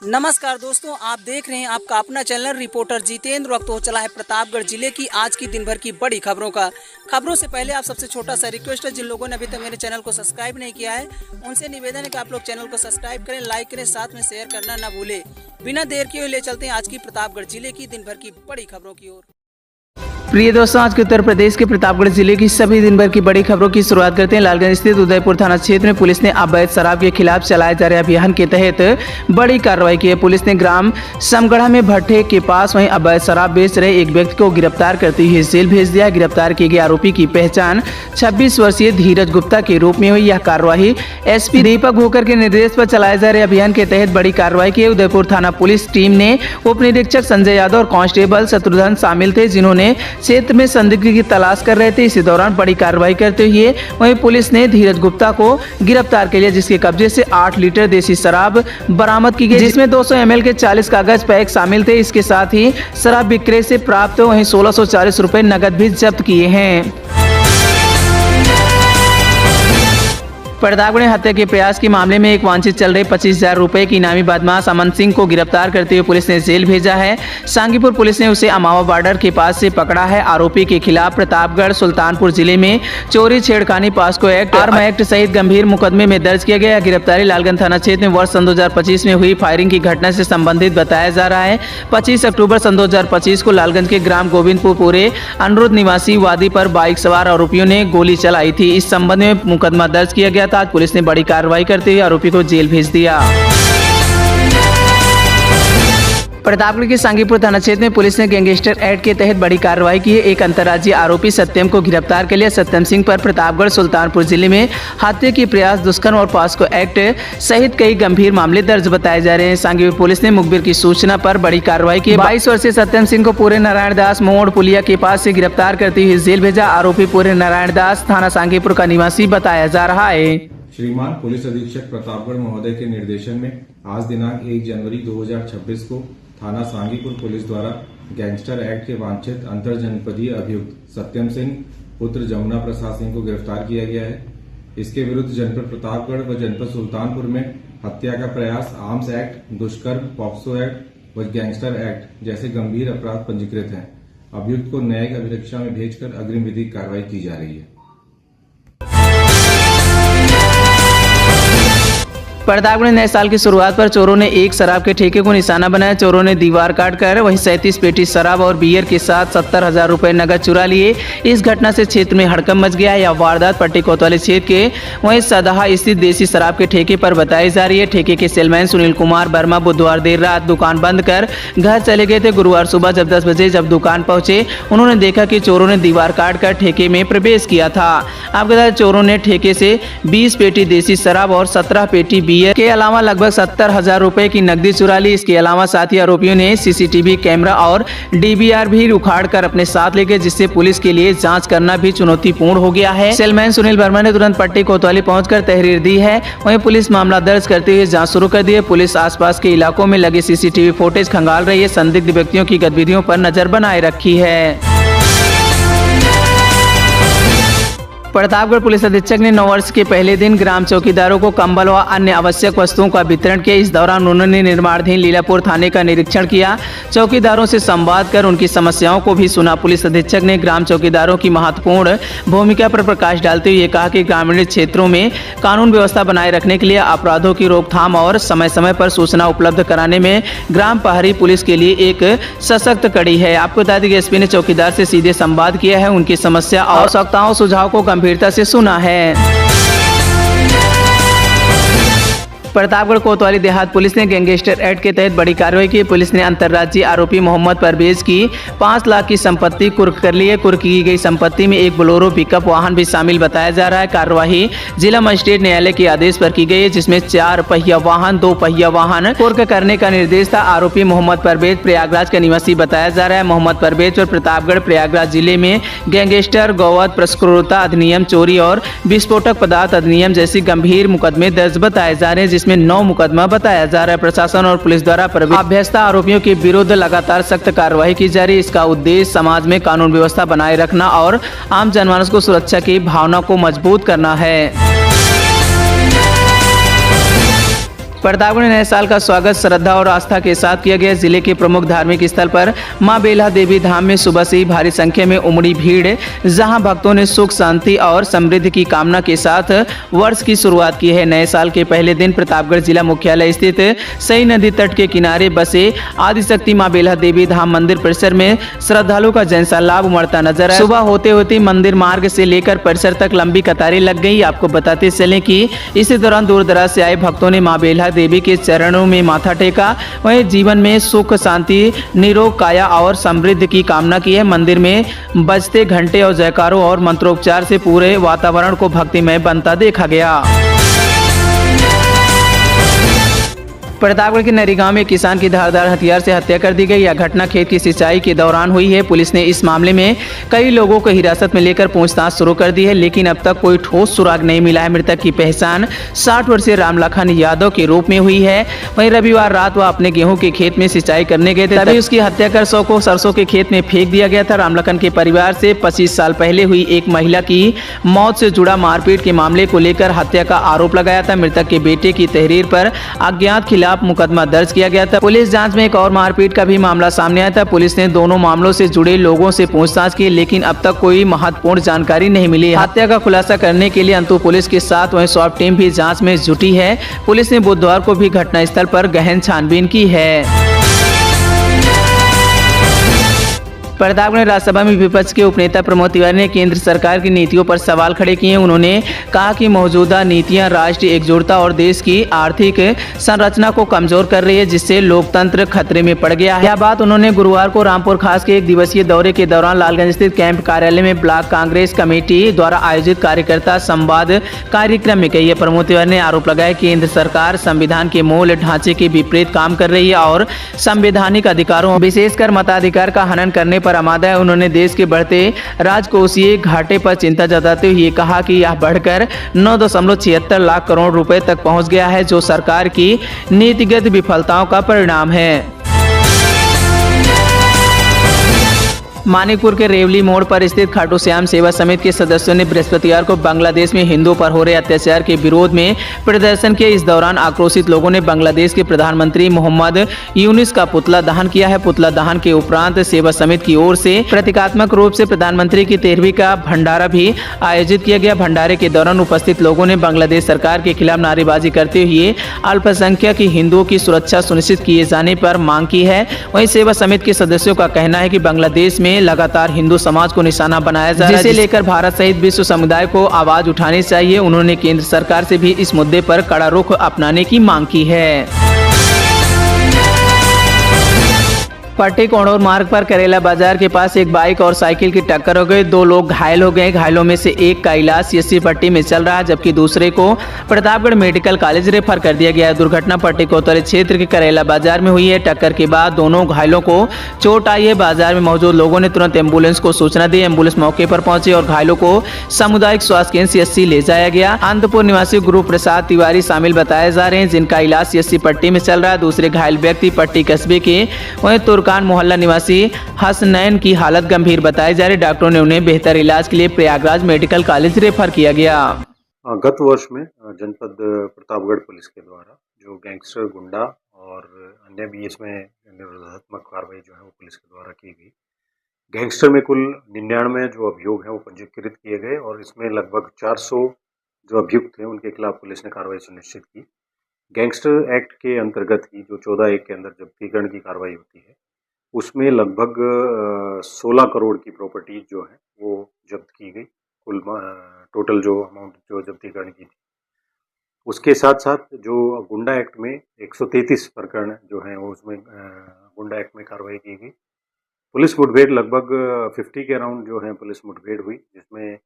नमस्कार दोस्तों, आप देख रहे हैं आपका अपना चैनल रिपोर्टर जितेंद्र। वक्त हो चला है प्रतापगढ़ जिले की आज की दिन भर की बड़ी खबरों से पहले आप सबसे छोटा सा रिक्वेस्ट है, जिन लोगों ने अभी तक मेरे चैनल को सब्सक्राइब नहीं किया है उनसे निवेदन है कि आप लोग चैनल को सब्सक्राइब करें, लाइक करें, साथ में शेयर करना ना भूले। बिना देर किए ले चलते हैं आज की प्रतापगढ़ जिले की दिन भर की बड़ी खबरों की ओर। प्रिय दोस्तों, आज के उत्तर प्रदेश के प्रतापगढ़ जिले की सभी दिन भर की बड़ी खबरों की शुरुआत करते हैं। लालगंज स्थित उदयपुर थाना क्षेत्र में पुलिस ने अवैध शराब के खिलाफ चलाए जा रहे अभियान के तहत बड़ी कार्रवाई की है। पुलिस ने ग्राम समगढ़ा में भट्टे के पास वहीं अवैध शराब बेच रहे एक व्यक्ति को गिरफ्तार करते हुए जेल भेज दिया। गिरफ्तार किए गए आरोपी की पहचान 26 वर्षीय धीरज गुप्ता के रूप में हुई। यह कार्रवाई एसपी दीपक भोकर के निर्देश पर चलाए जा रहे अभियान के तहत बड़ी कार्रवाई की। उदयपुर थाना पुलिस टीम ने उप निरीक्षक संजय यादव और कांस्टेबल शत्रुघ्न शामिल थे, जिन्होंने क्षेत्र में संदिग्ध की तलाश कर रहे थे। इसी दौरान बड़ी कार्रवाई करते हुए वहीं पुलिस ने धीरज गुप्ता को गिरफ्तार कर लिया, जिसके कब्जे से 8 लीटर देसी शराब बरामद की गई, जिसमें 200 ml के 40 कागज पैक शामिल थे। इसके साथ ही शराब बिक्री से प्राप्त वहीं 1640 रुपए नकद भी जब्त किए हैं। प्रतापगढ़ हत्या के प्रयास के मामले में एक वांछित चल रहे 25,000 रुपए की इनामी बदमाश अमन सिंह को गिरफ्तार करते हुए पुलिस ने जेल भेजा है। सांगीपुर पुलिस ने उसे अमावा बॉर्डर के पास से पकड़ा है। आरोपी के खिलाफ प्रतापगढ़ सुल्तानपुर जिले में चोरी, छेड़खानी, पास्को एक्ट, आर्म एक्ट सहित गंभीर मुकदमे में दर्ज किया गया। गिरफ्तारी लालगंज थाना क्षेत्र में वर्ष सन 2025 में हुई फायरिंग की घटना से संबंधित बताया जा रहा है। 25 अक्टूबर सन 2025 को लालगंज के ग्राम गोविंदपुर पूरे अनुरुद्ध निवासी वादी पर बाइक सवार आरोपियों ने गोली चलाई थी। इस संबंध में मुकदमा दर्ज किया गया। आज पुलिस ने बड़ी कार्रवाई करते हुए आरोपी को जेल भेज दिया। प्रतापगढ़ के सांगीपुर थाना क्षेत्र में पुलिस ने गैंगस्टर एक्ट के तहत बड़ी कार्रवाई की है। एक अंतर्राज्यीय आरोपी सत्यम को गिरफ्तार कर लिया। सत्यम सिंह पर प्रतापगढ़ सुल्तानपुर जिले में हत्या की प्रयास, दुष्कर्म और पास्को एक्ट सहित कई गंभीर मामले दर्ज बताए जा रहे हैं। सांगीपुर पुलिस ने मुखबिर की सूचना पर बड़ी कार्रवाई की। 22 वर्षीय सत्यम सिंह को पूरे नारायण दास मोड़ पुलिया के पास से गिरफ्तार करते हुए जेल भेजा। आरोपी पूरे नारायण दास थाना सांगीपुर का निवासी बताया जा रहा है। श्रीमान पुलिस अधीक्षक प्रतापगढ़ महोदय के निर्देशन में आज दिनांक 1 जनवरी 2026 को थाना सांगीपुर पुलिस द्वारा गैंगस्टर एक्ट के वांछित अंतर जनपदीय अभियुक्त सत्यम सिंह पुत्र जमुना प्रसाद सिंह को गिरफ्तार किया गया है। इसके विरुद्ध जनपद प्रतापगढ़ व जनपद सुल्तानपुर में हत्या का प्रयास, आर्म्स एक्ट, दुष्कर्म, पॉक्सो एक्ट व गैंगस्टर एक्ट जैसे गंभीर अपराध पंजीकृत हैं। अभियुक्त को न्यायिक अभिरक्षा में भेजकर अग्रिम विधिक कार्रवाई की जा रही है। प्रतापगढ़ नए साल की शुरुआत पर चोरों ने एक शराब के ठेके को निशाना बनाया। चोरों ने दीवार काटकर वहीं 37 पेटी शराब और बियर के साथ 70,000 रुपए नगद चुरा लिए। इस घटना से क्षेत्र में हड़कंप मच गया। यह वारदात पट्टी कोतवाली क्षेत्र के वहीं सदाहा स्थित देसी शराब के ठेके पर बताई जा रही है। ठेके के सेलमैन सुनील कुमार वर्मा बुधवार देर रात दुकान बंद कर घर चले गए थे। गुरुवार सुबह जब 10 बजे जब दुकान पहुंचे, उन्होंने देखा कि चोरों ने दीवार काटकर ठेके में प्रवेश किया था। आपके बता चोरों ने ठेके से 20 पेटी देसी शराब और 17 पेटी बियर के अलावा लगभग 70,000 रुपए की नकदी चुरा ली। इसके अलावा साथी आरोपियों ने सीसीटीवी कैमरा और डीवीआर भी उखाड़ कर अपने साथ ले गए, जिससे पुलिस के लिए जांच करना भी चुनौतीपूर्ण हो गया है। सेलमैन सुनील वर्मा ने तुरंत पट्टी कोतवाली पहुंचकर तहरीर दी है। वहीं पुलिस मामला दर्ज करते हुए जांच शुरू कर दी है। पुलिस आसपास के इलाकों में लगे सीसीटीवी फुटेज खंगाल रही है। संदिग्ध व्यक्तियों की गतिविधियों पर नजर बनाए रखी है। प्रतापगढ़ पुलिस अधीक्षक ने नववर्ष के पहले दिन ग्राम चौकीदारों को कंबल व अन्य आवश्यक वस्तुओं का वितरण किया। इस दौरान उन्होंने निर्माणाधीन लीलापुर थाने का निरीक्षण किया। चौकीदारों से संवाद कर उनकी समस्याओं को भी सुना। पुलिस अधीक्षक ने ग्राम चौकीदारों की महत्वपूर्ण भूमिका पर प्रकाश डालते हुए कहा कि ग्रामीण क्षेत्रों में कानून व्यवस्था बनाए रखने के लिए अपराधों की रोकथाम और समय समय पर सूचना उपलब्ध कराने में ग्राम प्रहरी पुलिस के लिए एक सशक्त कड़ी है। आपको बता दें कि एसपी ने चौकीदार से सीधे संवाद किया है, उनकी समस्या और आवश्यकताओं सुझाव को गंभीरता से सुना है। प्रतापगढ़ कोतवाली देहात पुलिस ने गैंगस्टर एक्ट के तहत बड़ी कार्रवाई की। पुलिस ने अंतर्राज्यीय आरोपी मोहम्मद परवेज की 5 लाख की संपत्ति कुर्क कर ली है। कुर्क की गई संपत्ति में एक बोलेरो पिकअप वाहन भी शामिल बताया जा रहा है। कार्यवाही जिला मजिस्ट्रेट न्यायालय के आदेश पर की गई है, जिसमें 4 पहिया वाहन, 2 पहिया वाहन कुर्क करने का निर्देश था। आरोपी मोहम्मद परवेज प्रयागराज का निवासी बताया जा रहा है। मोहम्मद परवेज और प्रतापगढ़ प्रयागराज जिले में गैंगस्टर, गौवध प्रस्क्रूरता अधिनियम, चोरी और विस्फोटक पदार्थ अधिनियम जैसी गंभीर मुकदमे दर्ज बताए जा रहे हैं, जिसमें 9 मुकदमा बताया जा रहा है। प्रशासन और पुलिस द्वारा अभ्यस्त आरोपियों के विरुद्ध लगातार सख्त कार्रवाई की जा रही है। इसका उद्देश्य समाज में कानून व्यवस्था बनाए रखना और आम जनमानस को सुरक्षा की भावना को मजबूत करना है। प्रतापगढ़ नए साल का स्वागत श्रद्धा और आस्था के साथ किया गया। जिले के प्रमुख धार्मिक स्थल पर मां बेल्हा देवी धाम में सुबह से ही भारी संख्या में उमड़ी भीड़, जहां भक्तों ने सुख शांति और समृद्धि की कामना के साथ वर्ष की शुरुआत की है। नए साल के पहले दिन प्रतापगढ़ जिला मुख्यालय स्थित सई नदी तट के किनारे बसे आदिशक्ति मां बेल्हा देवी धाम मंदिर परिसर में श्रद्धालुओं का जनसैलाब उमड़ता नजर आया। सुबह होते होते मंदिर मार्ग से लेकर परिसर तक लंबी कतारें लग गई। आपको बताते चलें कि इसी दौरान दूर दराज से आए भक्तों ने मां बेल्हा देवी के चरणों में माथा टेका। वहीं जीवन में सुख शांति, निरोग काया और समृद्धि की कामना की है। मंदिर में बजते घंटे और जयकारों और मंत्रोपचार से पूरे वातावरण को भक्तिमय बनता देखा गया। प्रतापगढ़ के नरी गांव में किसान की धारदार हथियार से हत्या कर दी गई। यह घटना खेत की सिंचाई के दौरान हुई है। पुलिस ने इस मामले में कई लोगों को हिरासत में लेकर पूछताछ शुरू कर दी है, लेकिन अब तक कोई ठोस सुराग नहीं मिला है। मृतक की पहचान 60 वर्षीय रामलखन यादव के रूप में हुई है। वहीं रविवार रात वह अपने गेहूं के खेत में सिंचाई करने गए थे, तभी उसकी हत्या कर शव को सरसों के खेत में फेंक दिया गया था। रामलखन के परिवार से 25 साल पहले हुई एक महिला की मौत से जुड़ा मारपीट के मामले को लेकर हत्या का आरोप लगाया था। मृतक के बेटे की तहरीर पर अज्ञात खिलाफ मुकदमा दर्ज किया गया था। पुलिस जांच में एक और मारपीट का भी मामला सामने आया था। पुलिस ने दोनों मामलों से जुड़े लोगों से पूछताछ की, लेकिन अब तक कोई महत्वपूर्ण जानकारी नहीं मिली। हत्या का खुलासा करने के लिए अंतु पुलिस के साथ वहीं स्वाब टीम भी जांच में जुटी है। पुलिस ने बुधवार को भी घटनास्थल पर गहन छानबीन की है। प्रतापगढ़ राज्यसभा में विपक्ष के उपनेता प्रमोद तिवारी ने केंद्र सरकार की नीतियों पर सवाल खड़े किए। उन्होंने कहा कि मौजूदा नीतियां राष्ट्रीय एकजुटता और देश की आर्थिक संरचना को कमजोर कर रही है, जिससे लोकतंत्र खतरे में पड़ गया है। यह बात उन्होंने गुरुवार को रामपुर खास के एक दिवसीय दौरे के दौरान लालगंज स्थित कैंप कार्यालय में ब्लॉक कांग्रेस कमेटी द्वारा आयोजित कार्यकर्ता संवाद कार्यक्रम में कही है। प्रमोद तिवारी ने आरोप लगाया कि केंद्र सरकार संविधान के मूल ढांचे के विपरीत काम कर रही है और संवैधानिक अधिकारों, विशेषकर मताधिकार का हनन करने पर आमादा है। उन्होंने देश के बढ़ते राजकोषीय घाटे पर चिंता जताते हुए कहा कि यह बढ़कर 9.76 लाख करोड़ रुपए तक पहुंच गया है, जो सरकार की नीतिगत विफलताओं का परिणाम है। मानिकपुर के रेवली मोड़ पर स्थित खाटू श्याम सेवा समिति के सदस्यों ने बृहस्पतिवार को बांग्लादेश में हिंदुओं पर हो रहे अत्याचार के विरोध में प्रदर्शन किया। इस दौरान आक्रोशित लोगों ने बांग्लादेश के प्रधानमंत्री मोहम्मद यूनुस का पुतला दहन किया है। पुतला दहन के उपरांत सेवा समिति की ओर से प्रतीकात्मक रूप से प्रधानमंत्री की 13वीं का भंडारा भी आयोजित किया गया। भंडारे के दौरान उपस्थित लोगों ने बांग्लादेश सरकार के खिलाफ नारेबाजी करते हुए अल्पसंख्यक हिंदुओं की सुरक्षा सुनिश्चित किए जाने पर मांग की है। वहीं सेवा समिति के सदस्यों का कहना है कि बांग्लादेश में लगातार हिंदू समाज को निशाना बनाया जा रहा है, जिसे लेकर भारत सहित विश्व समुदाय को आवाज उठानी चाहिए। उन्होंने केंद्र सरकार से भी इस मुद्दे पर कड़ा रुख अपनाने की मांग की है। पट्टी कोणोर मार्ग पर करेला बाजार के पास एक बाइक और साइकिल की टक्कर हो गई। 2 लोग घायल हो गए। घायलों में से एक का इलाज सीएससी पट्टी में चल रहा है, जबकि दूसरे को प्रतापगढ़ मेडिकल कॉलेज रेफर कर दिया गया है। दुर्घटना पट्टी कोतवाली क्षेत्र के करेला बाजार में हुई है। टक्कर के बाद दोनों घायलों को चोट आई है। बाजार में मौजूद लोगों ने तुरंत एम्बुलेंस को सूचना दी। एम्बुलेंस मौके पर पहुंची और घायलों को सामुदायिक स्वास्थ्य केंद्र सीएससी ले जाया गया। अंतपुर निवासी गुरु प्रसाद तिवारी शामिल बताए जा रहे हैं, जिनका इलाज सीएससी पट्टी में चल रहा है। दूसरे घायल व्यक्ति पट्टी कस्बे के वहीं तुर्कान मोहल्ला निवासी हसनैन की हालत गंभीर बताई जा रही। डॉक्टरों ने उन्हें बेहतर इलाज के लिए प्रयागराज मेडिकल कॉलेज रेफर किया गया। गत वर्ष में जनपद प्रतापगढ़ पुलिस के द्वारा जो गैंगस्टर, गुंडा और अन्य भी इसमें निरोधात्मक कार्रवाई जो है वो पुलिस के द्वारा की गई। गैंगस्टर में कुल 99 जो अभियोग हैं वो पंजीकृत किए गए और इसमें लगभग 400 जो अभियुक्त हैं उनके खिलाफ पुलिस ने कार्रवाई सुनिश्चित की। गैंगस्टर एक्ट के अंतर्गत ही जो 14(1) के अंदर जब्तीकरण की कार्रवाई होती है, उसमें लगभग 16 करोड़ की प्रॉपर्टी जो है वो जब्त की गई। कुल टोटल जो अमाउंट जो जब्तीकरण की थी, उसके साथ साथ जो गुंडा एक्ट में 133 प्रकरण जो हैं वो उसमें गुंडा एक्ट में कार्रवाई की गई। पुलिस मुठभेड़ लगभग 50 के अराउंड जो है पुलिस मुठभेड़ हुई, जिसमें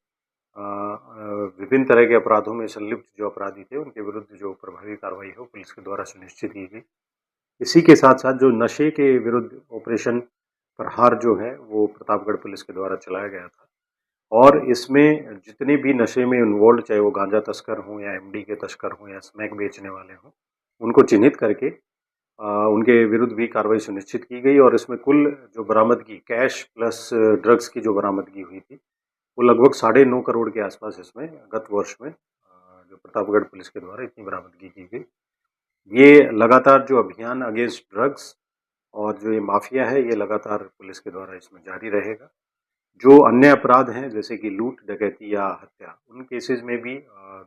विभिन्न तरह के अपराधों में संलिप्त जो अपराधी थे उनके विरुद्ध जो प्रभावी कार्रवाई है वो पुलिस के द्वारा सुनिश्चित की गई। इसी के साथ साथ जो नशे के विरुद्ध ऑपरेशन प्रहार जो है वो प्रतापगढ़ पुलिस के द्वारा चलाया गया था और इसमें जितने भी नशे में इन्वॉल्व, चाहे वो गांजा तस्कर हों या एमडी के तस्कर हों या स्मैक बेचने वाले हों, उनको चिन्हित करके उनके विरुद्ध भी कार्रवाई सुनिश्चित की गई और इसमें कुल जो बरामदगी कैश प्लस ड्रग्स की जो बरामदगी हुई थी वो लगभग 9.5 करोड़ के आसपास इसमें गत वर्ष में जो प्रतापगढ़ पुलिस के द्वारा इतनी बरामदगी की गई। ये लगातार जो अभियान अगेंस्ट ड्रग्स और जो ये माफिया है, ये लगातार पुलिस के द्वारा इसमें जारी रहेगा। जो अन्य अपराध हैं जैसे कि लूट, डकैती या हत्या, उन केसेस में भी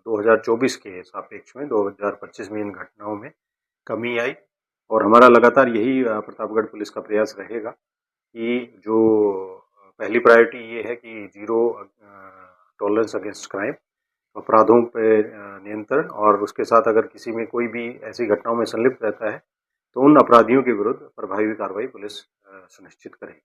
2024 के सापेक्ष में 2025 में इन घटनाओं में कमी आई और हमारा लगातार यही प्रतापगढ़ पुलिस का प्रयास रहेगा कि जो पहली प्रायोरिटी ये है कि जीरो टॉलरेंस अगेंस्ट क्राइम, अपराधों पे नियंत्रण, और उसके साथ अगर किसी में कोई भी ऐसी घटनाओं में संलिप्त रहता है तो उन अपराधियों के विरुद्ध प्रभावी कार्रवाई पुलिस सुनिश्चित करेगी।